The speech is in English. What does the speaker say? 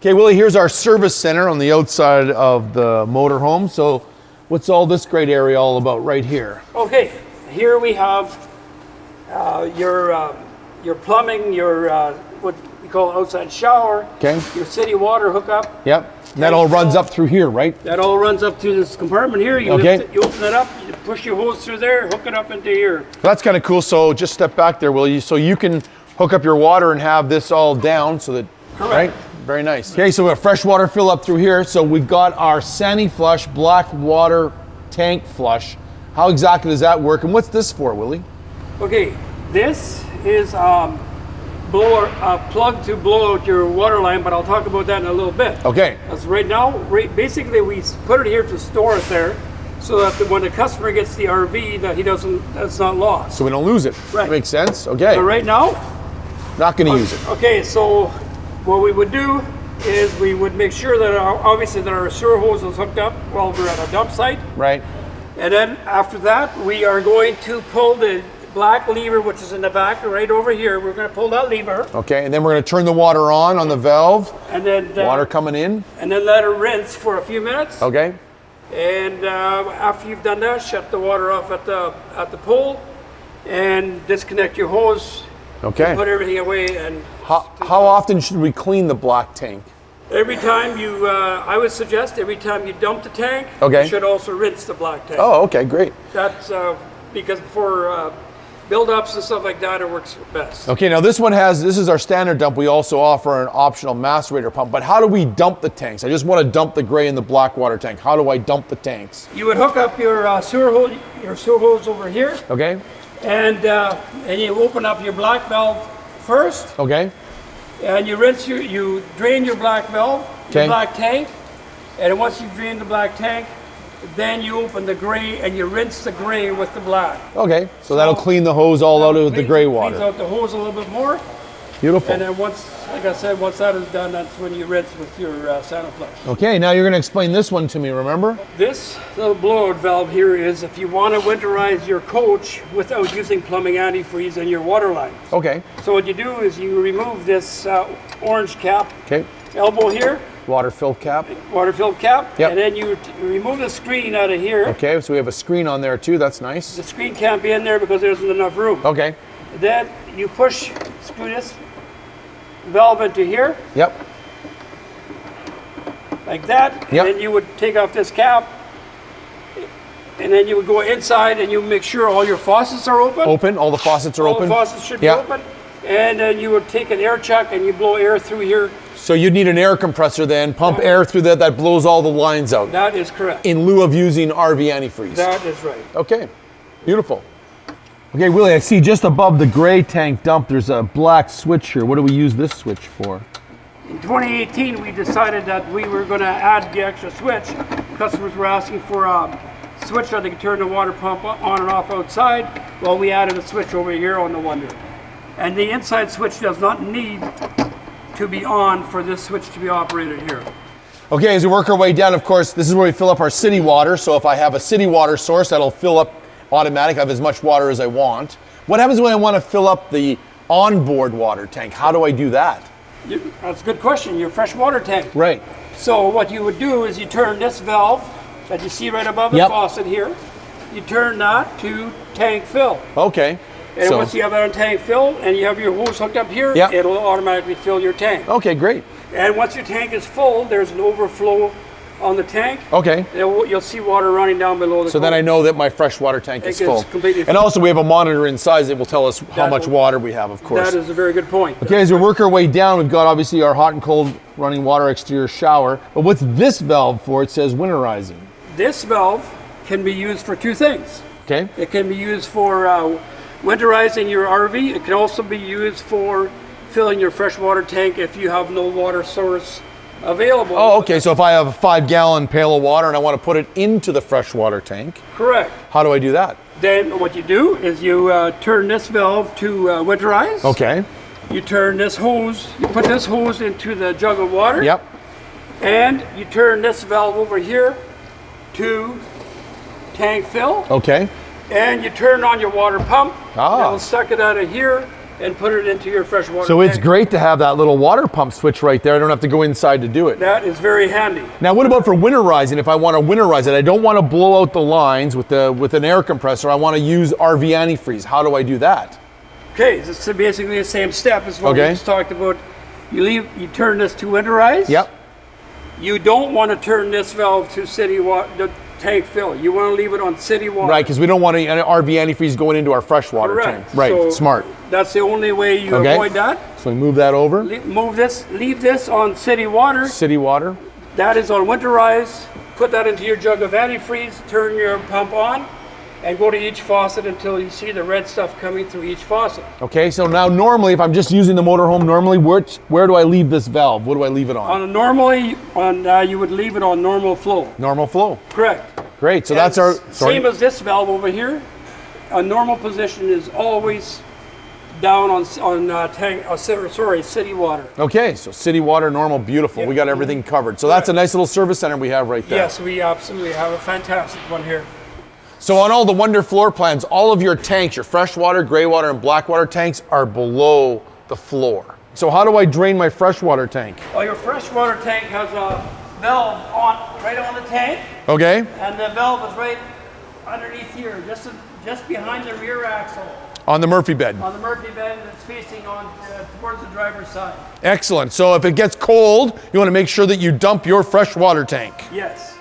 Okay, Willie, here's our service center on the outside of the motorhome. So what's all this great area all about right here? Okay, here we have your plumbing, your what we call outside shower. Okay. Your city water hookup. Yep. And that all runs up through here, right? That all runs up through this compartment here. You lift it, you open it up, you push your hose through there, hook it up into here. That's kind of cool. So just step back there, Willie. So you can hook up your water and have this all down so that, correct. Right? Very nice. Okay, so we have fresh water fill up through here. So we've got our Sani-flush black water tank flush. How exactly does that work? And what's this for, Willie? Okay, this is plug to blow out your water line, but I'll talk about that in a little bit. Okay. As right now, basically we put it here to store it there, so that when the customer gets the RV, that that's not lost. So we don't lose it. Right. Makes sense. Okay. So right now, not going to use it. Okay, so what we would do is we would make sure that obviously that our sewer hose is hooked up while we're at a dump site. Right. And then after that, we are going to pull the black lever, which is in the back right over here. We're going to pull that lever. Okay, and then we're going to turn the water on the valve. And then water coming in. And then let it rinse for a few minutes. Okay. And after you've done that, shut the water off at the pole and disconnect your hose. Okay. Put everything away. And how often should we clean the black tank? Every time you, I would suggest every time you dump the tank, okay, you should also rinse the black tank. Oh, okay, great. That's because for buildups and stuff like that, it works best. Okay, now this is our standard dump. We also offer an optional macerator pump, but how do we dump the tanks? I just want to dump the gray and the black water tank. How do I dump the tanks? You would hook up your sewer hose over here. Okay. And you open up your black valve first. Okay. And you rinse you drain your black valve, your black tank. And once you've drained the black tank, then you open the gray and you rinse the gray with the black. Okay, so that'll clean the hose all out of the gray water. Cleans out the hose a little bit more. Beautiful. And then once, like I said, once that is done, that's when you rinse with your Sani-flush. Okay, now you're going to explain this one to me, remember? This little blowout valve here is if you want to winterize your coach without using plumbing antifreeze in your water line. Okay. So what you do is you remove this orange cap, elbow here. Water-filled cap. Water-filled cap. Yep. And then you remove the screen out of here. Okay, so we have a screen on there too, that's nice. The screen can't be in there because there isn't enough room. Okay. Then you screw this valve into here. Yep. Like that. Yep. And then you would take off this cap. And then you would go inside and you make sure all your faucets are open. Open, all the faucets are open. All the faucets should be open. And then you would take an air chuck and you blow air through here. So you'd need an air compressor then, pump air through that blows all the lines out. That is correct. In lieu of using RV antifreeze. That is right. Okay, beautiful. Okay, Willie, I see just above the gray tank dump, there's a black switch here. What do we use this switch for? In 2018, we decided that we were going to add the extra switch. Customers were asking for a switch that they could turn the water pump on and off outside. Well, we added a switch over here on the Wonder. And the inside switch does not need to be on for this switch to be operated here. Okay, as we work our way down, of course, this is where we fill up our city water. So if I have a city water source, that'll fill up automatic. I have as much water as I want. What happens when I want to fill up the onboard water tank? How do I do that? That's a good question. Your fresh water tank. Right. So what you would do is you turn this valve that you see right above the faucet here. You turn that to tank fill. Okay. And once you have that on tank fill and you have your hose hooked up here, it'll automatically fill your tank. Okay, great. And once your tank is full, there's an overflow on the tank. Okay. You'll see water running down below the So then I know that my freshwater tank is full. Completely full. And also we have a monitor inside that will tell us how much water we have, of course. That is a very good point. Okay, as we work our way down, we've got obviously our hot and cold running water exterior shower. But what's this valve for? It says winterizing. This valve can be used for two things. Okay. It can be used for winterizing your RV. It can also be used for filling your freshwater tank if you have no water source available. Oh, okay. So if I have a 5-gallon pail of water and I want to put it into the freshwater tank. Correct. How do I do that? Then what you do is you turn this valve to winterize. Okay. You turn this hose, you put this hose into the jug of water. Yep. And you turn this valve over here to tank fill. Okay. And you turn on your water pump. That'll suck it out of here and put it into your freshwater So tank. it's great to have that little water pump switch right there. I don't have to go inside to do it. That is very handy. Now, what about for winterizing? If I want to winterize it, I don't want to blow out the lines with an air compressor. I want to use RV antifreeze. How do I do that? Okay, it's basically the same step as what we just talked about. You turn this to winterize. Yep. You don't want to turn this valve to city water, the tank fill. You want to leave it on city water. Right, because we don't want any RV antifreeze going into our freshwater tank. Right, so smart. That's the only way you avoid that. So we move that over. Leave this on city water. City water. That is on winterize. Put that into your jug of antifreeze, turn your pump on, and go to each faucet until you see the red stuff coming through each faucet. Okay, so now normally if I'm just using the motorhome, normally where do I leave this valve? What do I leave it on? You would leave it on normal flow. Normal flow. Correct. Great, so that's our... Same as this valve over here. A normal position is always down on city water. Okay, so city water, normal, beautiful. Yep. We got everything covered. So that's a nice little service center we have right there. Yes, we absolutely have a fantastic one here. So on all the Wonder floor plans, all of your tanks, your freshwater, gray water, and black water tanks are below the floor. So how do I drain my freshwater tank? Well, your freshwater tank has a valve right on the tank. Okay. And the valve is right underneath here, just behind the rear axle. On the Murphy bed. On the Murphy bed that's facing on towards the driver's side. Excellent. So if it gets cold, you want to make sure that you dump your freshwater tank. Yes.